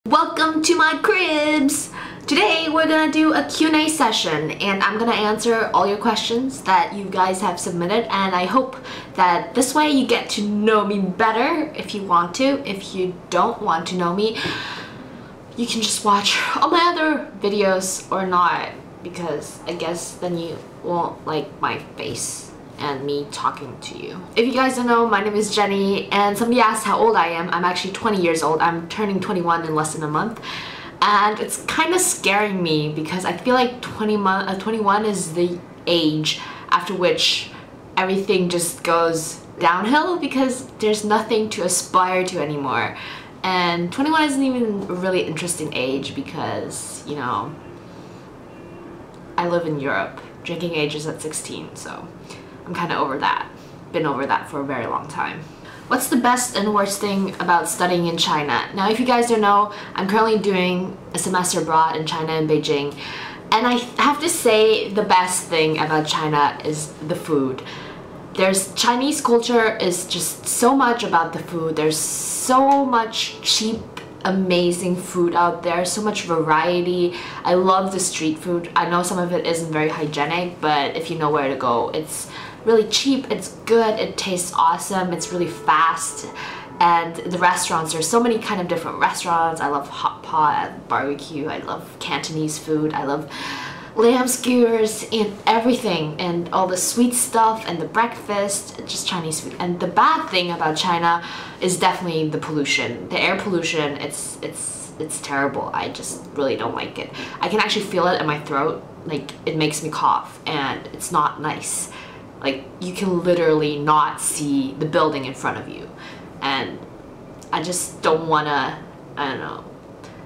Welcome to my cribs! Today we're gonna do a Q&A session and I'm gonna answer all your questions that you guys have submitted, and I hope that this way you get to know me better if you want to. If you don't want to know me, you can just watch all my other videos or not, because I guess then you won't like my face and me talking to you. If you guys don't know, my name is Jenny, and somebody asked how old I am. I'm actually 20 years old. I'm turning 21 in less than a month, and it's kind of scaring me because I feel like 21 is the age after which everything just goes downhill because there's nothing to aspire to anymore. And 21 isn't even a really interesting age because, you know, I live in Europe. Drinking age is at 16, so I'm kind of over that. Been over that for a very long time. What's the best and worst thing about studying in China? Now, if you guys don't know, I'm currently doing a semester abroad in China in Beijing, and I have to say the best thing about China is the food. Chinese culture is just so much about the food. There's so much cheap, amazing food out there, so much variety. I love the street food. I know some of it isn't very hygienic, but if you know where to go, it's really cheap, it's good, it tastes awesome, it's really fast. And the restaurants, there's so many kind of different restaurants. I love hot pot, I love barbecue, I love Cantonese food, I love lamb skewers and everything, and all the sweet stuff and the breakfast, just Chinese food. And the bad thing about China is definitely the pollution. The air pollution, it's terrible. I just really don't like it. I can actually feel it in my throat, like it makes me cough, and it's not nice. Like, you can literally not see the building in front of you, and I just don't wanna, I don't know,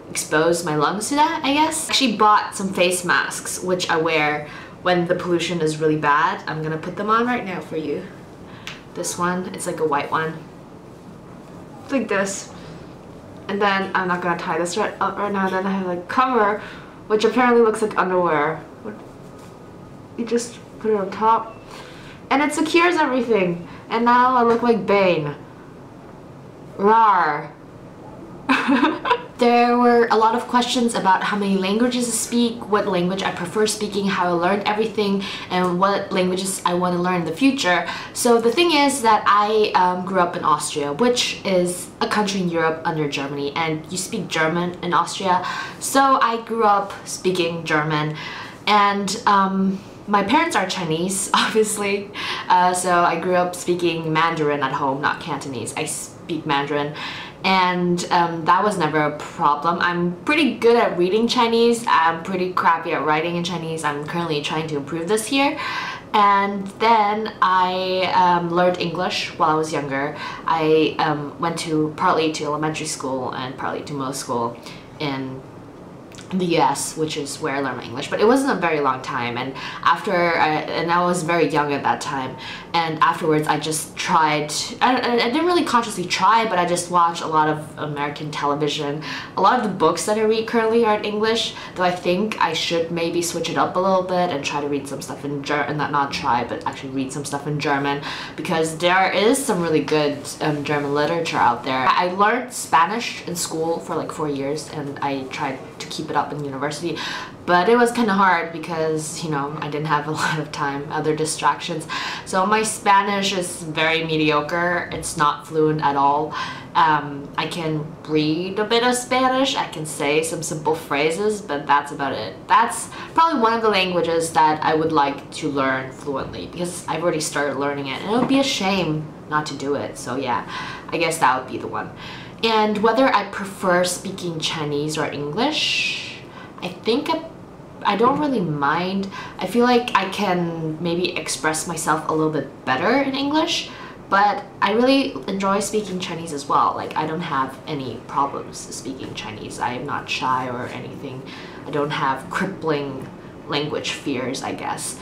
expose my lungs to that, I guess. I actually bought some face masks, which I wear when the pollution is really bad. I'm gonna put them on right now for you. This one, it's like a white one. It's like this. And then, I'm not gonna tie this up right now, then I have like cover, which apparently looks like underwear. You just put it on top, and it secures everything. And now I look like Bane. Rawr. There were a lot of questions about how many languages I speak, what language I prefer speaking, how I learned everything, and what languages I want to learn in the future. So the thing is that I grew up in Austria, which is a country in Europe under Germany, and you speak German in Austria. So I grew up speaking German, and my parents are Chinese, obviously, so I grew up speaking Mandarin at home, not Cantonese. I speak Mandarin, and that was never a problem. I'm pretty good at reading Chinese. I'm pretty crappy at writing in Chinese. I'm currently trying to improve this year. And then I learned English while I was younger. I went partly to elementary school and partly to middle school in the US, which is where I learned my English, but it wasn't a very long time. And I was very young at that time, and afterwards I just tried. I didn't really consciously try, but I just watched a lot of American television. A lot of the books that I read currently are in English, though I think I should maybe switch it up a little bit and try to read some stuff in German, not try, but actually read some stuff in German, because there is some really good German literature out there. I learned Spanish in school for like 4 years, and I tried to keep it up in university, but it was kind of hard because, you know, I didn't have a lot of time, other distractions. So my Spanish is very mediocre. It's not fluent at all. I can read a bit of Spanish, I can say some simple phrases, but that's about it. That's probably one of the languages that I would like to learn fluently, because I've already started learning it, and it would be a shame not to do it. So yeah, I guess that would be the one. And whether I prefer speaking Chinese or English, I think I don't really mind. I feel like I can maybe express myself a little bit better in English, but I really enjoy speaking Chinese as well. Like, I don't have any problems speaking Chinese. I am not shy or anything. I don't have crippling language fears, I guess.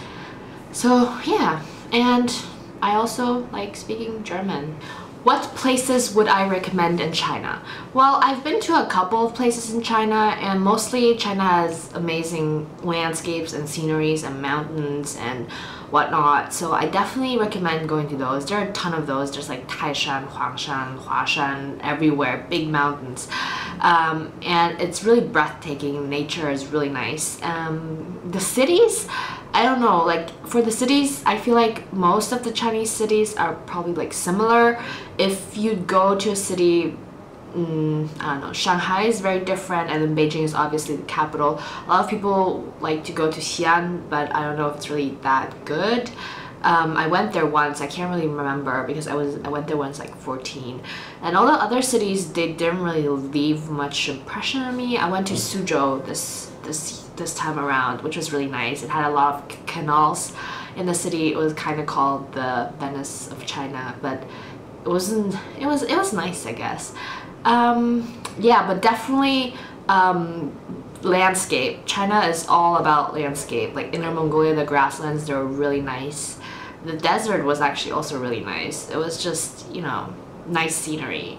So yeah, and I also like speaking German. What places would I recommend in China? Well, I've been to a couple of places in China, and mostly China has amazing landscapes and sceneries and mountains and whatnot, so I definitely recommend going to those. There are a ton of those. There's like Taishan, Huangshan, Huashan, everywhere, big mountains. and it's really breathtaking. Nature is really nice. The cities, I don't know, like for the cities, I feel like most of the Chinese cities are probably like similar. If you go to a city, I don't know, Shanghai is very different, and then Beijing is obviously the capital. A lot of people like to go to Xi'an, but I don't know if it's really that good. I went there once. I can't really remember because I went there once like 14, and all the other cities, they didn't really leave much impression on me. I went to Suzhou this time around, which was really nice. It had a lot of canals in the city. It was kind of called the Venice of China, but it wasn't. It was nice, I guess. Yeah, but definitely landscape. China is all about landscape. Like Inner Mongolia, the grasslands, they're really nice. The desert was actually also really nice. It was just, you know, nice scenery.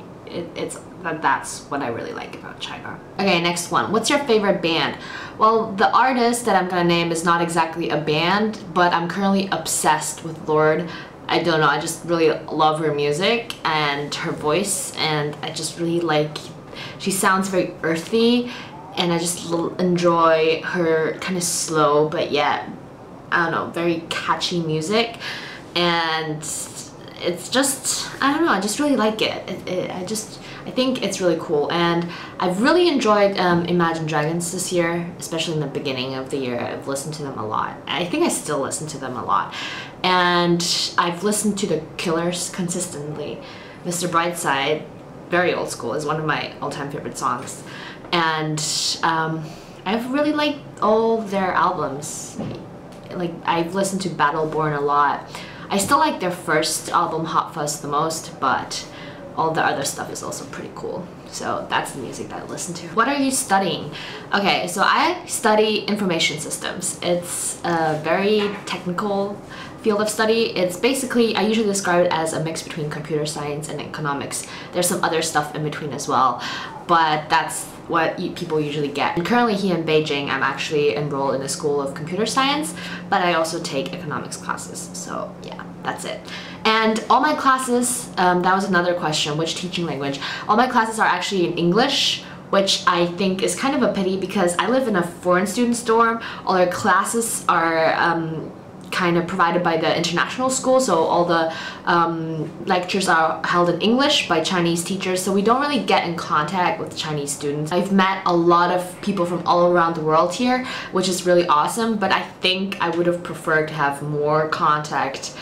That's what I really like about China. Okay, next one. What's your favorite band? Well, the artist that I'm gonna name is not exactly a band, but I'm currently obsessed with Lorde. I don't know, I just really love her music and her voice, and I just really like, she sounds very earthy, and I just enjoy her kind of slow but yet, I don't know, very catchy music. And it's just, I don't know, I just really like it. I think it's really cool, and I've really enjoyed Imagine Dragons this year, especially in the beginning of the year. I've listened to them a lot. I think I still listen to them a lot, and I've listened to The Killers consistently. Mr. Brightside, very old school, is one of my all-time favorite songs, and I've really liked all their albums. Like, I've listened to Battleborn a lot. I still like their first album, Hot Fuzz, the most, but all the other stuff is also pretty cool. So that's the music that I listen to. What are you studying? Okay, so I study information systems. It's a very technical field of study. It's basically, I usually describe it as a mix between computer science and economics. There's some other stuff in between as well, but that's what people usually get. And currently here in Beijing, I'm actually enrolled in the School of Computer Science, but I also take economics classes. So yeah, that's it. And all my classes, that was another question, which teaching language? All my classes are actually in English, which I think is kind of a pity because I live in a foreign students dorm. All our classes are kind of provided by the international school, so all the lectures are held in English by Chinese teachers, so we don't really get in contact with Chinese students. I've met a lot of people from all around the world here, which is really awesome, but I think I would have preferred to have more contact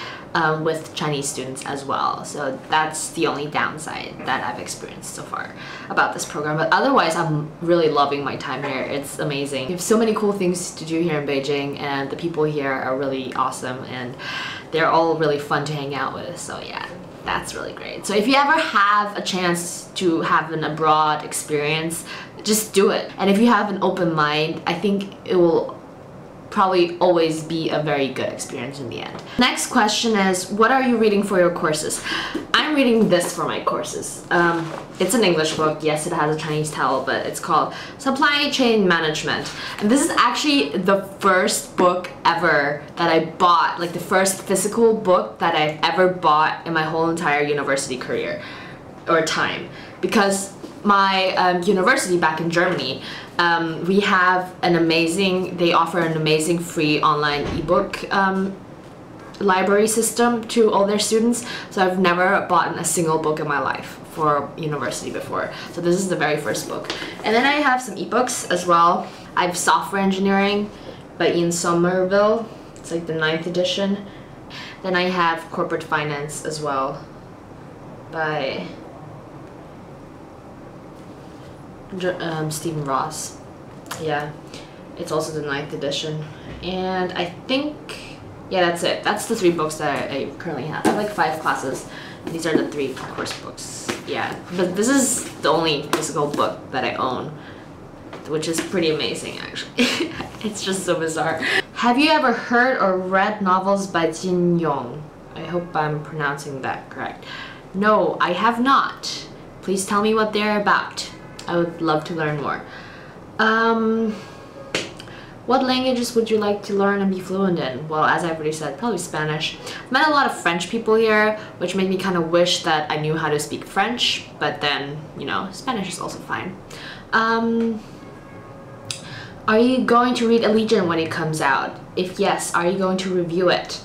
with Chinese students as well. So that's the only downside that I've experienced so far about this program. But otherwise, I'm really loving my time here. It's amazing. We have so many cool things to do here in Beijing, and the people here are really awesome, and they're all really fun to hang out with. So yeah, that's really great. So if you ever have a chance to have an abroad experience, just do it. And if you have an open mind, I think it will probably always be a very good experience in the end. Next question is, what are you reading for your courses? I'm reading this for my courses. It's an English book. Yes, it has a Chinese title, but it's called Supply Chain Management. And this is actually the first book ever that I bought, like the first physical book that I've ever bought in my whole entire university career or time. Because my university back in Germany, we have they offer an amazing free online ebook library system to all their students. So I've never bought a single book in my life for university before. So this is the very first book. And then I have some ebooks as well. I have Software Engineering by Ian Somerville. It's like the 9th edition. Then I have Corporate Finance as well by Stephen Ross. Yeah, it's also the 9th edition. And I think, yeah, that's it. That's the 3 books that I currently have. I have like 5 classes. These are the 3 course books. Yeah, but this is the only physical book that I own, which is pretty amazing actually. It's just so bizarre. Have you ever heard or read novels by Jin Yong? I hope I'm pronouncing that correct. No, I have not. Please tell me what they're about. I would love to learn more. What languages would you like to learn and be fluent in? Well, as I've already said, probably Spanish. I've met a lot of French people here, which made me kind of wish that I knew how to speak French, but then, you know, Spanish is also fine. Are you going to read Allegiant when it comes out? If yes, are you going to review it?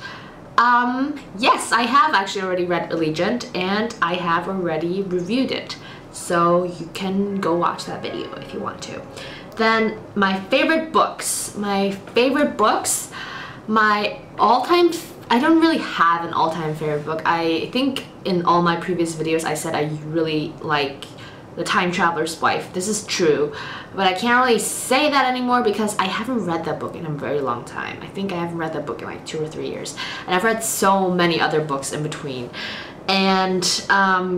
Yes, I have actually already read Allegiant and I have already reviewed it. So you can go watch that video if you want to. Then my favorite books. My all-time, I don't really have an all-time favorite book. I think in all my previous videos I said I really like The Time Traveler's Wife. This is true, but I can't really say that anymore because I haven't read that book in a very long time. I think I haven't read that book in like 2 or 3 years, and I've read so many other books in between. And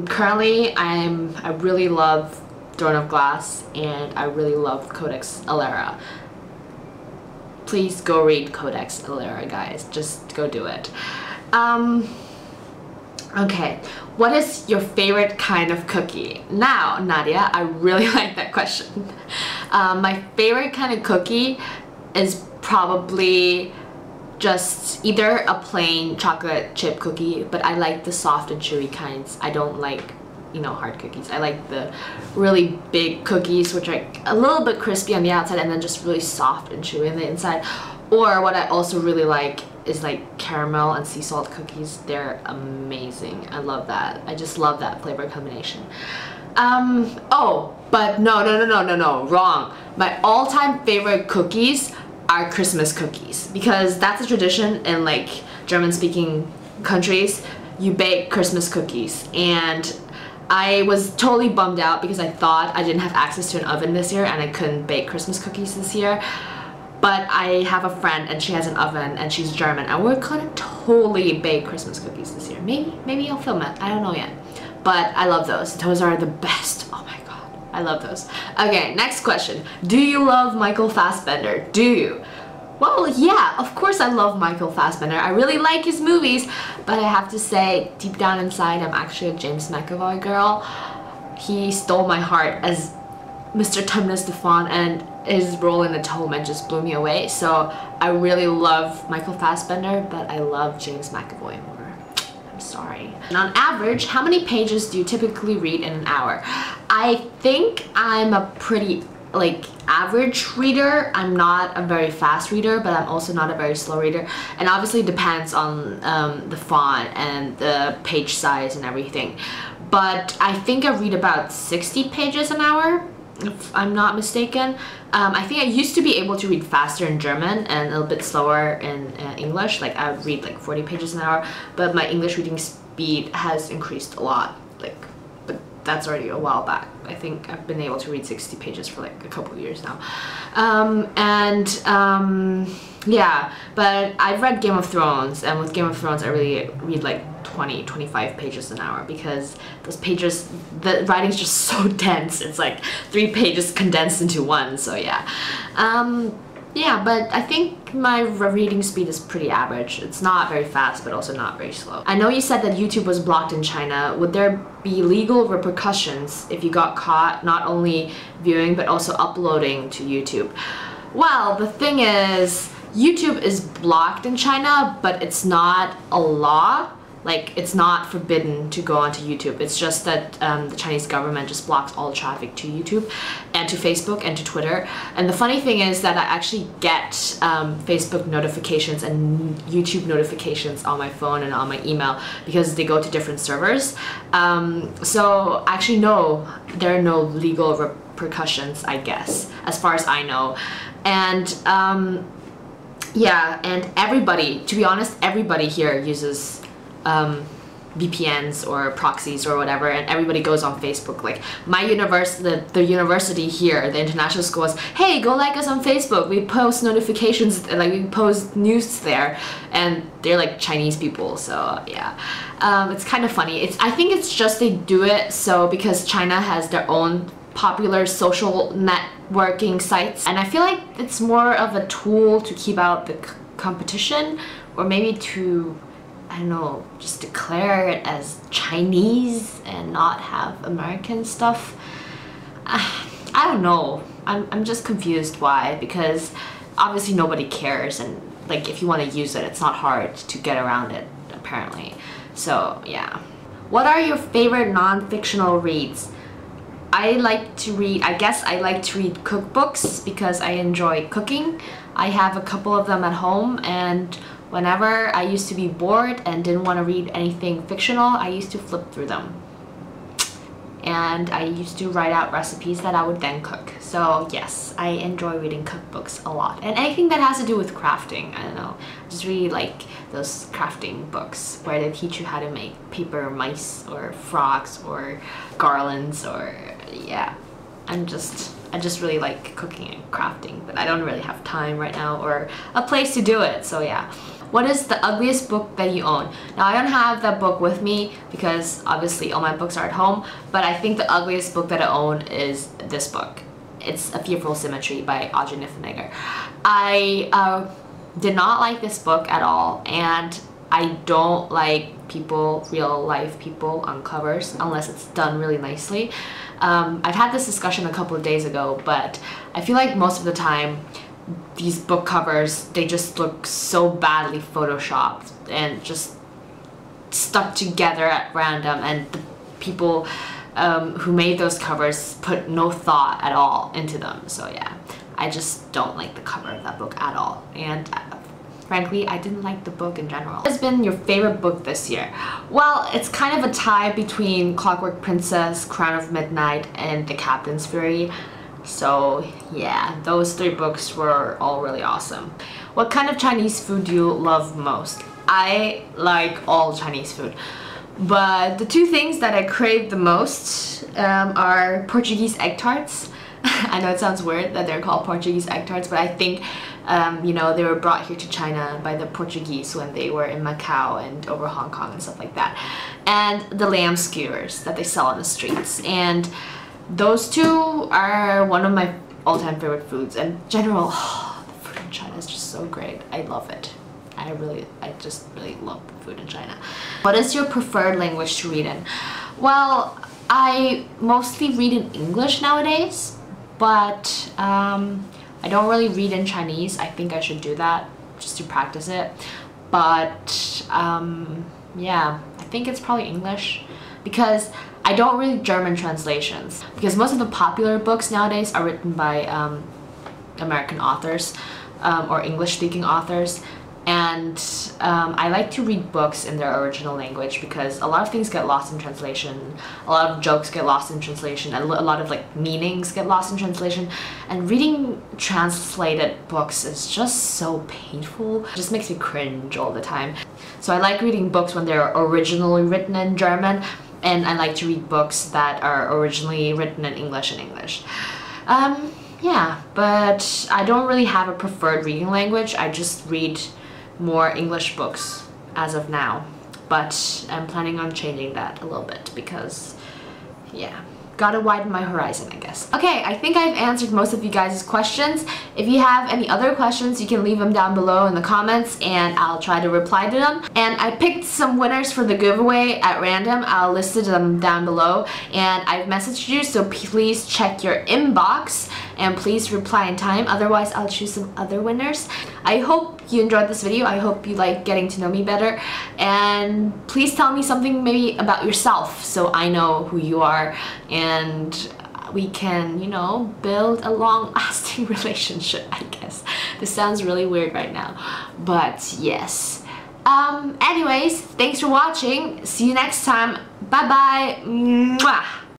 currently I really love Throne of Glass and I really love Codex Alera. Please go read Codex Alera, guys. Just go do it. Okay, what is your favorite kind of cookie? Now, Nadia, I really like that question. My favorite kind of cookie is probably just either a plain chocolate chip cookie, but I like the soft and chewy kinds. I don't like, you know, hard cookies. I like the really big cookies, which are a little bit crispy on the outside and then just really soft and chewy on the inside. Or what I also really like is like caramel and sea salt cookies. They're amazing. I love that. I just love that flavor combination. Oh, but no, wrong. My all-time favorite cookies are Christmas cookies, because that's a tradition in like German-speaking countries. You bake Christmas cookies, and I was totally bummed out because I thought I didn't have access to an oven this year and I couldn't bake Christmas cookies this year. But I have a friend and she has an oven and she's German and we're gonna totally bake Christmas cookies this year. Maybe I'll film it. I don't know yet. But I love those. Those are the best. Oh my god. I love those. Okay, next question. Do you love Michael Fassbender? Do you? Well, yeah, of course I love Michael Fassbender. I really like his movies, but I have to say, deep down inside, I'm actually a James McAvoy girl. He stole my heart as Mr. Tumnus Stefan, and his role in Atonement just blew me away. So I really love Michael Fassbender, but I love James McAvoy more. I'm sorry. And on average, how many pages do you typically read in an hour? I think I'm a pretty average reader. I'm not a very fast reader, but I'm also not a very slow reader, and obviously it depends on the font and the page size and everything, but I think I read about 60 pages an hour, if I'm not mistaken. I think I used to be able to read faster in German and a little bit slower in English. Like I would read like 40 pages an hour, but my English reading speed has increased a lot. But that's already a while back. I think I've been able to read 60 pages for like a couple of years now. Yeah, but I've read Game of Thrones, and with Game of Thrones I really read like 20-25 pages an hour because those pages, the writing's just so dense. It's like 3 pages condensed into 1, so yeah. Yeah, but I think my reading speed is pretty average. It's not very fast, but also not very slow. I know you said that YouTube was blocked in China. Would there be legal repercussions if you got caught not only viewing but also uploading to YouTube? Well, the thing is, YouTube is blocked in China, but it's not a law. Like, it's not forbidden to go onto YouTube. It's just that the Chinese government just blocks all traffic to YouTube and to Facebook and to Twitter. And the funny thing is that I actually get Facebook notifications and YouTube notifications on my phone and on my email because they go to different servers. So actually, no, there are no legal repercussions, I guess, as far as I know. And yeah, and everybody, to be honest, everybody here uses VPNs or proxies or whatever, and everybody goes on Facebook. Like my university, the university here, the international school is, hey, go like us on Facebook. We post notifications, like we post news there, and they're like Chinese people, so yeah. It's kind of funny. I think it's just they do it so because China has their own popular social networking sites, and I feel like it's more of a tool to keep out the competition, or maybe to, I don't know, just declare it as Chinese and not have American stuff. I don't know. I'm just confused why, because obviously nobody cares, and like if you want to use it, it's not hard to get around it apparently. So yeah. What are your favorite non-fictional reads? I like to read cookbooks because I enjoy cooking. I have a couple of them at home, and whenever I used to be bored and didn't want to read anything fictional, I used to flip through them. And I used to write out recipes that I would then cook. So yes, I enjoy reading cookbooks a lot. And anything that has to do with crafting, I don't know. I just really like those crafting books where they teach you how to make paper mice or frogs or garlands, or yeah. I just really like cooking and crafting, but I don't really have time right now or a place to do it, so yeah. What is the ugliest book that you own? Now I don't have that book with me because obviously all my books are at home, but I think the ugliest book that I own is this book. It's A Fearful Symmetry by Audrey Niffenegger. I did not like this book at all, and I don't like real life people on covers unless it's done really nicely. I've had this discussion a couple of days ago, but I feel like most of the time these book covers, they just look so badly photoshopped and just stuck together at random, and the people who made those covers put no thought at all into them. So yeah, I just don't like the cover of that book at all, and frankly, I didn't like the book in general. What has been your favorite book this year? Well, it's kind of a tie between Clockwork Princess, Crown of Midnight, and The Captain's Fury. So yeah, those three books were all really awesome. What kind of Chinese food do you love most? I like all Chinese food, but the two things that I crave the most are Portuguese egg tarts. I know it sounds weird that they're called Portuguese egg tarts, but I think you know, they were brought here to China by the Portuguese when they were in Macau and over Hong Kong and stuff like that. And the lamb skewers that they sell on the streets. And those two are one of my all-time favorite foods. And in general, the food in China is just so great. I love it. I just really love the food in China. What is your preferred language to read in? Well, I mostly read in English nowadays, but I don't really read in Chinese. I think I should do that just to practice it. But yeah, I think it's probably English because I don't read German translations, because most of the popular books nowadays are written by American authors or English-speaking authors. And I like to read books in their original language because a lot of things get lost in translation, a lot of jokes get lost in translation, and a lot of like meanings get lost in translation. And reading translated books is just so painful. It just makes me cringe all the time. So I like reading books when they're originally written in German, and I like to read books that are originally written in English yeah, but I don't really have a preferred reading language. I just read more English books as of now, but I'm planning on changing that a little bit because yeah, gotta widen my horizon, I guess. Okay, I think I've answered most of you guys' questions. If you have any other questions, you can leave them down below in the comments and I'll try to reply to them. And I picked some winners for the giveaway at random. I'll list them down below, and I've messaged you, so please check your inbox and please reply in time, otherwise I'll choose some other winners. I hope you enjoyed this video. I hope you like getting to know me better, and please tell me something maybe about yourself so I know who you are and we can, you know, build a long-lasting relationship, I guess. This sounds really weird right now, but yes. Anyways, thanks for watching. See you next time. Bye bye. Mwah.